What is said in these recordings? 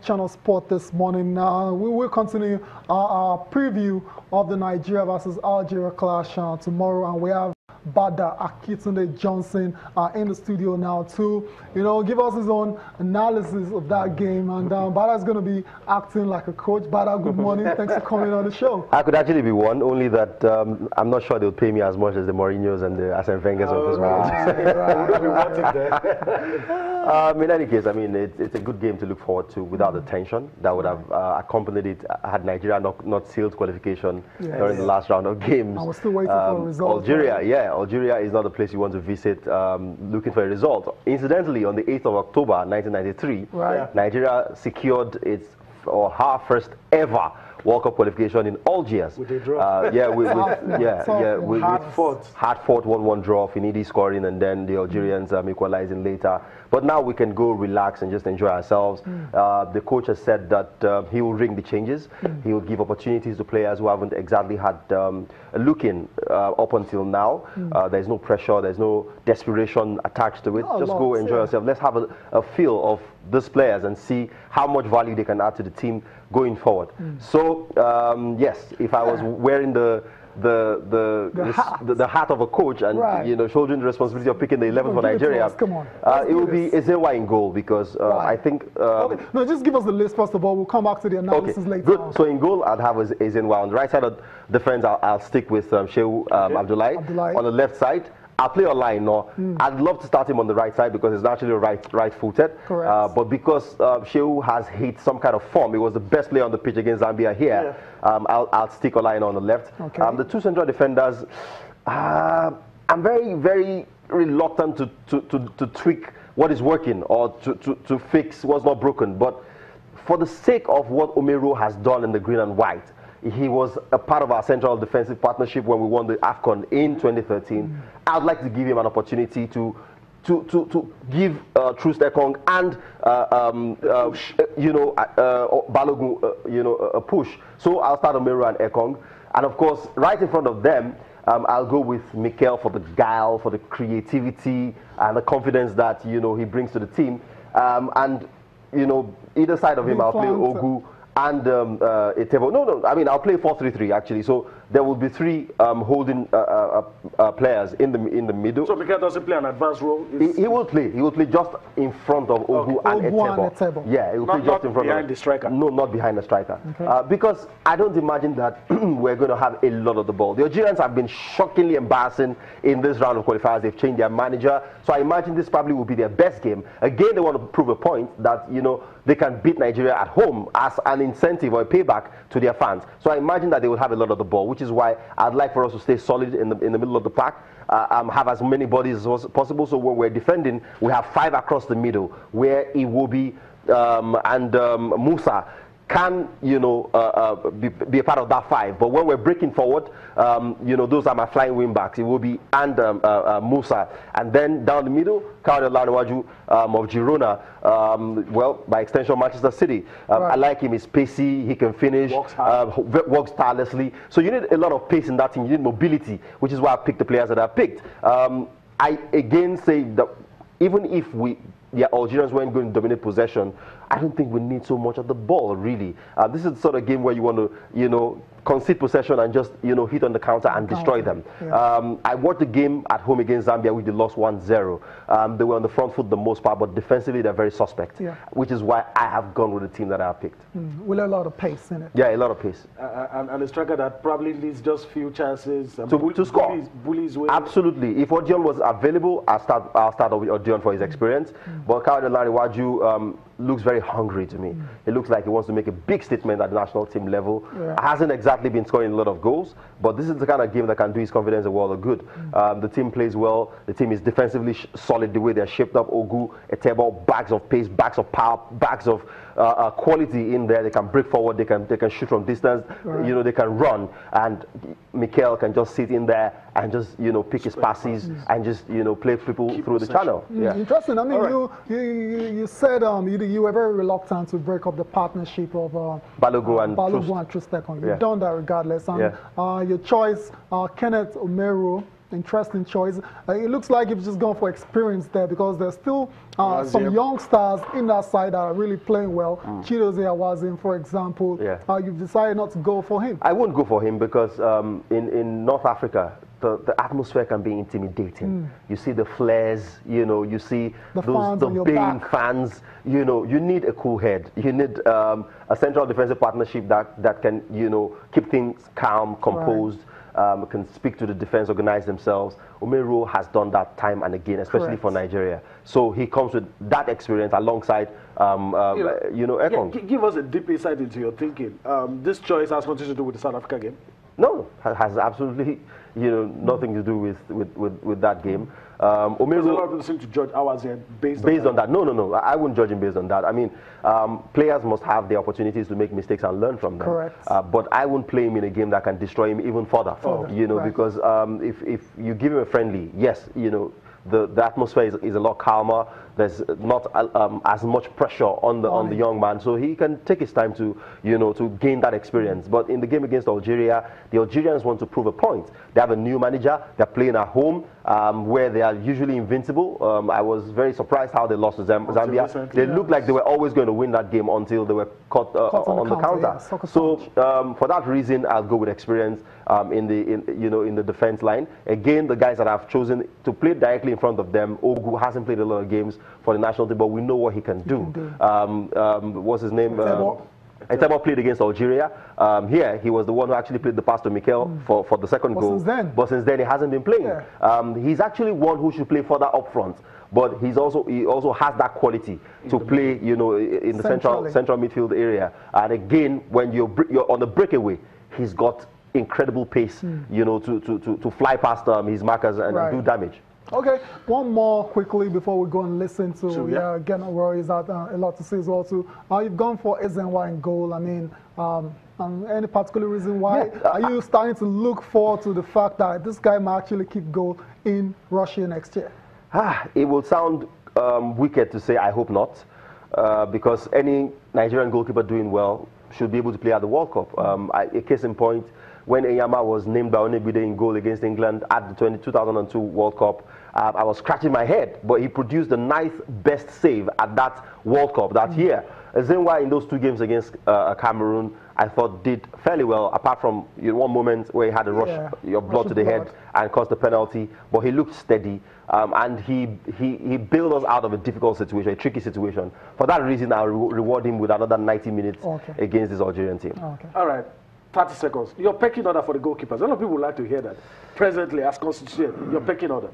Channel Sport this morning. We will continue our preview of the Nigeria versus Algeria clash tomorrow, and we have Bada Akitunde Johnson in the studio now to, give us his own analysis of that game. And Bada's going to be acting like a coach. Bada, good morning. Thanks for coming on the show. I could actually be one, only that I'm not sure they'll pay me as much as the Mourinho's and the Arsene Wenger's of this world. In any case, it's a good game to look forward to without the tension that would have accompanied it had Nigeria not sealed qualification during the last round of games. And we're still waiting for a result. Algeria is not the place you want to visit looking for a result. Incidentally, on the 8th of October 1993, Nigeria secured her first ever World Cup qualification in Algiers. With a draw. Hard-fought 1-1 draw, Finidi scoring, and then the Algerians equalizing later. But now we can go relax and just enjoy ourselves. The coach has said that he will ring the changes. He will give opportunities to players who haven't exactly had a look-in up until now. There's no pressure, there's no desperation attached to it. Just go enjoy yourself. Let's have a feel of these players and see how much value they can add to the team going forward. So yes, if I was wearing the hat of a coach and shouldering the responsibility of picking the 11 for Nigeria, it will be Ezewa in goal because I think no, just give us the list first of all. We'll come back to the analysis later. Good. So in goal I'd have Ezewa. On the right side of defense I'll stick with Shehu Abdullahi. On the left side I'll play online now. I'd love to start him on the right side because he's naturally right-footed. But because Shehu has hit some kind of form, he was the best player on the pitch against Zambia here. I'll stick online on the left. The two central defenders, I'm very, very reluctant to tweak what is working or to fix what's not broken. But for the sake of what Omero has done in the green and white, he was a part of our central defensive partnership when we won the AFCON in 2013. I'd like to give him an opportunity to give Truce Ekong and Balogun a push. So I'll start Omero and Ekong, and of course right in front of them I'll go with Mikel for the guile, for the creativity and the confidence that he brings to the team. And either side of him I'll play Ogu and Etebo. I'll play 4-3-3 actually. So there will be three holding players in the middle. So Mikel doesn't play an advanced role? He will play. He will play just in front of Ogu and Etebo. Yeah, he will play just in front behind the striker. No, not behind the striker. Because I don't imagine that we're going to have a lot of the ball. The Algerians have been shockingly embarrassing in this round of qualifiers. They've changed their manager. So I imagine this probably will be their best game. Again, they want to prove a point that they can beat Nigeria at home as an incentive or a payback to their fans. So I imagine that they will have a lot of the ball, which is why I'd like for us to stay solid in the middle of the pack, have as many bodies as possible. So when we're defending, we have 5 across the middle, where Iwobi and Musa can be a part of that 5. But when we're breaking forward, those are my flying wing backs. It will be and Musa, and then down the middle, Kaoru Lanwaju of Girona. By extension, Manchester City. I like him. He's pacey. He can finish. Works tirelessly. So you need a lot of pace in that team. You need mobility, which is why I picked the players that I picked. I again say that even if the Algerians weren't going to dominate possession, I don't think we need so much of the ball, really. This is the sort of game where you want to, concede possession and just, hit on the counter and destroy them. I watched the game at home against Zambia, which they lost 1-0. They were on the front foot the most part, but defensively they're very suspect, which is why I have gone with the team that I have picked. With a lot of pace in it. Yeah, a lot of pace. And a striker that probably needs just few chances to score. Bullies way. Absolutely. If Odion was available, I'll start with Odion for his experience. But Kaoru Lanwaju looks very hungry to me. It looks like he wants to make a big statement at the national team level. Hasn't exactly been scoring a lot of goals, but this is the kind of game that can do his confidence a world of good. The team plays well. The team is defensively solid the way they're shaped up. Ogu, Etebo, bags of pace, bags of power, bags of quality in there. They can break forward. They can shoot from distance. They can run, and Mikel can just sit in there and just pick his passes and just play people through the channel. Interesting. I mean, you said you were very reluctant to break up the partnership of Balogun and Truce Ekong. You've done that regardless. And your choice, Kenneth Omero, interesting choice. It looks like you've just gone for experience there because there's still some young stars in that side that are really playing well. Chidozie Awazim, for example, you've decided not to go for him. I won't go for him because in North Africa, the atmosphere can be intimidating. You see the flares, you know, you see the baying fans, you know, you need a cool head. You need a central defensive partnership that can, you know, keep things calm, composed, can speak to the defense, organize themselves. Umeru has done that time and again, especially for Nigeria. So he comes with that experience alongside, you know, Ekong. Give us a deep insight into your thinking. This choice has something to do with the South Africa game? No, has absolutely, you know, nothing to do with that game. Umeru, a lot of people seem to judge Awazim based on that. No, I wouldn't judge him based on that. I mean, players must have the opportunities to make mistakes and learn from them. Correct. But I wouldn't play him in a game that can destroy him even further. You know, because if you give him a friendly, yes, you know, the atmosphere is a lot calmer. There's not as much pressure on the young man, so he can take his time to, you know, to gain that experience. But in the game against Algeria, the Algerians want to prove a point. They have a new manager. They're playing at home, where they are usually invincible. I was very surprised how they lost to Zambia. They looked like they were always going to win that game until they were caught on the counter. So for that reason, I'll go with experience in the defense line. Again, the guys that I've chosen to play directly in front of them, Ogu hasn't played a lot of games for the national team, but we know what he can do. What's his name? Etebo played against Algeria. Here, he was the one who actually played the pass to Mikel for the second goal. But since then, he hasn't been playing. He's actually one who should play further up front. But he also has that quality to play, you know, in the central midfield area. And again, when you're on the breakaway, he's got incredible pace, you know, to fly past his markers and do damage. Okay, one more quickly before we go and listen to again, Rory is that a lot to say as well too. You've gone for Ezenwa in goal. I mean, any particular reason why? Are you starting to look forward to the fact that this guy might actually keep goal in Russia next year? It will sound wicked to say I hope not, because any Nigerian goalkeeper doing well should be able to play at the World Cup. A case in point, when Enyama was named by Onebide in goal against England at the 2002 World Cup, I was scratching my head, but he produced the 9th best save at that World Cup that year. Ezenwa in those 2 games against Cameroon, I thought did fairly well, apart from one moment where he had a rush your blood to the head and caused the penalty, but he looked steady, and he bailed us out of a difficult situation, a tricky situation. For that reason, I'll reward him with another 90 minutes against this Algerian team. All right. 30 seconds. Your pecking order for the goalkeepers. A lot of people would like to hear that. Presently, as constituted, your pecking order.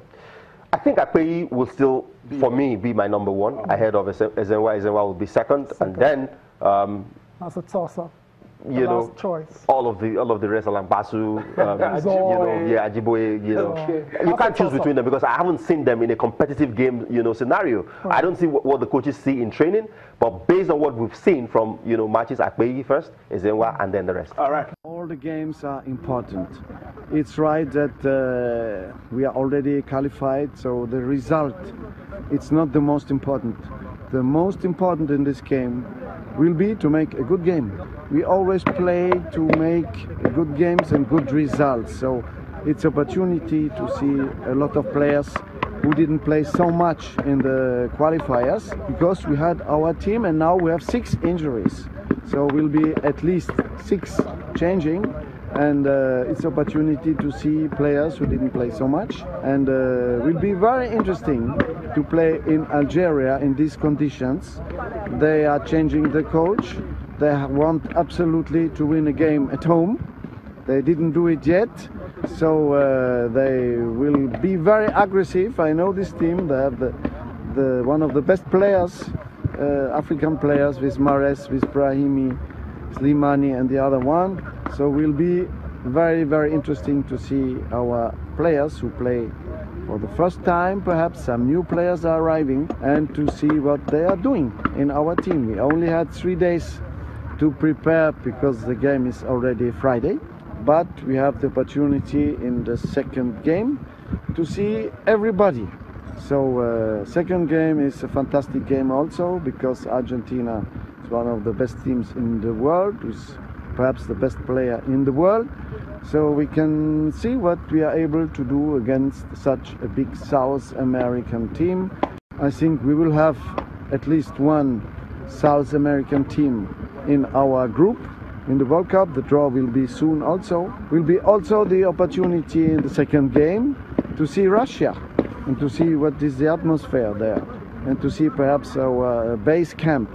I think Akpeyi will still, for me, be my number 1 ahead of Ezenwa. Ezenwa will be second. And then that's a toss-up. You know, all of the rest, Alambasu, Ajiboye, you know, you can't choose between them because I haven't seen them in a competitive game, you know, scenario. I don't see what the coaches see in training, but based on what we've seen from, you know, matches, Akpeyi first, Ezenwa, and then the rest. All right. All the games are important. It's right that we are already qualified, so the result, it's not the most important. The most important in this game will be to make a good game. We always play to make good games and good results. So it's opportunity to see a lot of players who didn't play so much in the qualifiers because we had our team and now we have 6 injuries. So we'll be at least 6 changing, and it's opportunity to see players who didn't play so much, and will be very interesting to play in Algeria in these conditions. They are changing the coach. They want absolutely to win a game at home. They didn't do it yet, so they will be very aggressive. I know this team. They have the one of the best players, African players, with Mahrez, with Brahimi, Slimani, and the other one. So will be very, very interesting to see our players who play for the first time. Perhaps some new players are arriving, and to see what they are doing in our team. We only had 3 days to prepare because the game is already Friday, but we have the opportunity in the second game to see everybody. So second game is a fantastic game also because Argentina is one of the best teams in the world, is perhaps the best player in the world. So we can see what we are able to do against such a big South American team. I think we will have at least one South American team in our group in the World Cup. The draw will be soon also. Will be also the opportunity in the second game to see Russia and to see what is the atmosphere there and to see perhaps our base camp